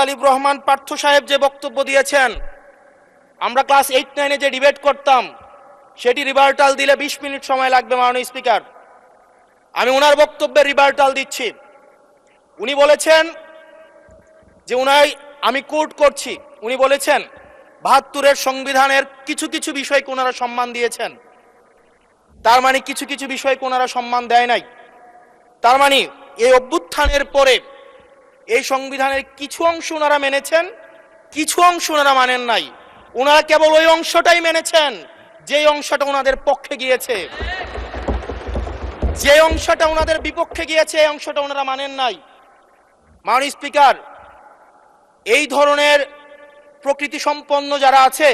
আলিফ রহমান পার্থ সাহেব যে বক্তব্য দিয়েছেন, আমরা ক্লাস 8-9-এ যে ডিবেট করতাম সেটি রিভার্টাল দিলে 20 মিনিট সময় লাগবে মাননীয় স্পিকার। আমি ওনার বক্তব্যের রিভার্টাল দিচ্ছি। উনি বলেছেন যে আমি কোট করছি, উনি বলেছেন ৭২-এর সংবিধানের কিছু কিছু বিষয়কে ওনারা সম্মান দিয়েছেন। তার মানে কিছু কিছু বিষয়কে ওনারা সম্মান দেয় নাই। তার মানে এই অভ্যুত্থানের পরে এই সংবিধানের কিছু অংশ ওনারা মেনেছেন, কিছু অংশ ওনারা মানেন নাই। ওনারা কেবল ওই অংশটাই মেনেছেন যে অংশটা ওনাদের পক্ষে গিয়েছে, যে অংশটা ওনাদের বিপক্ষে গিয়েছে এই অংশটা ওনারা মানেন নাই। মাননীয় স্পিকার, এই ধরনের প্রকৃতি সম্পন্ন যারা আছে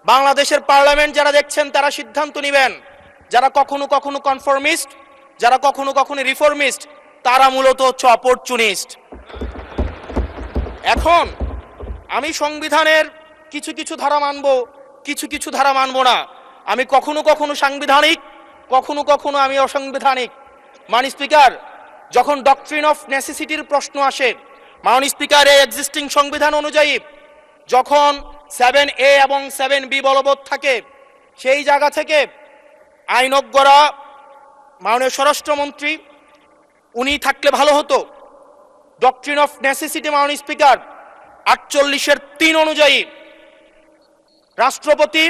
বাংলাদেশের পার্লামেন্ট যারা দেখছেন তারা সিদ্ধান্ত নেবেন। যারা কখনো কখনো কনফরমিস্ট, যারা কখনো কখনো রিফর্মিস্ট, তারা মূলত হচ্ছে অপরচুনিস্ট। এখন আমি সংবিধানের কিছু কিছু ধারা মানব, কিছু কিছু ধারা মানব না। আমি কখনো কখনো সাংবিধানিক, কখনো কখনো আমি অসাংবিধানিক। মাননীয় স্পিকার, যখন ডক্ট্রিন অফ নেসেসিটির প্রশ্ন আসে, মাননীয় স্পিকার, এই এক্সিস্টিং সংবিধান অনুযায়ী যখন 7A এবং 7B বলবৎ থাকে, সেই জায়গা থেকে আইনজ্ঞরা, মাননীয় স্বরাষ্ট্রমন্ত্রী উনি থাকলে ভালো হতো। ডক্ট্রিন অফ নেসেসিটি মাননীয় স্পিকার 48-এর 3 অনুযায়ী রাষ্ট্রপতি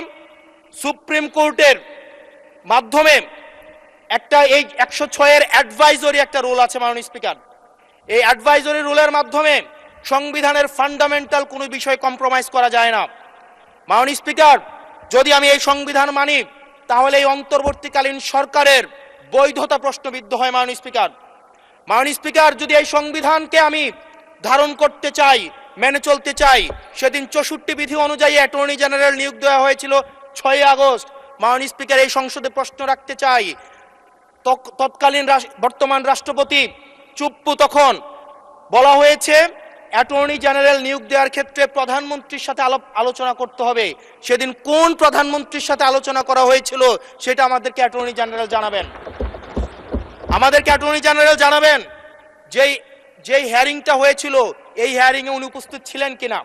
সুপ্রিম কোর্টের মাধ্যমে একটা এই 106-এর অ্যাডভাইজরি একটা রুল আছে মাননীয় স্পিকার। এই অ্যাডভাইজরি রুলের মাধ্যমে সংবিধানের ফান্ডামেন্টাল কোনো বিষয় কম্প্রোমাইজ করা যায় না। মাননীয় স্পিকার, যদি আমি এই সংবিধান মানি তাহলে এই অন্তর্বর্তীকালীন সরকারের বৈধতা প্রশ্নবিদ্ধ হয়। মাননীয় স্পিকার, মাননীয় স্পিকার, যদি এই সংবিধানকে আমি ধারণ করতে চাই, মেনে চলতে চাই, সেদিন 64 বিধি অনুযায়ী অ্যাটর্নি জেনারেল নিয়োগ দেওয়া হয়েছিল 6 আগস্ট। মাননীয় স্পিকার, এই সংসদে প্রশ্ন রাখতে চাই, তৎকালীন বর্তমান রাষ্ট্রপতি চুপ্পু, তখন বলা হয়েছে অ্যাটর্নি জেনারেল নিয়োগ দেওয়ার ক্ষেত্রে প্রধানমন্ত্রীর সাথে আলোচনা করতে হবে। সেদিন কোন প্রধানমন্ত্রীর সাথে আলোচনা করা হয়েছিল সেটা আমাদেরকে অ্যাটর্নি জেনারেল জানাবেন। আমাদেরকে অ্যাটর্নি জেনারেল জানাবেন যেই হিয়ারিংটা হয়েছিল এই হিয়ারিংয়ে উনি উপস্থিত ছিলেন কিনা।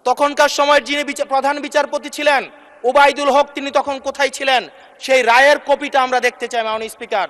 তখনকার সময়ের যিনি প্রধান বিচারপতি ছিলেন ওবায়দুল হক, তিনি তখন কোথায় ছিলেন? সেই রায়ের কপিটা আমরা দেখতে চাই মাননীয় স্পিকার।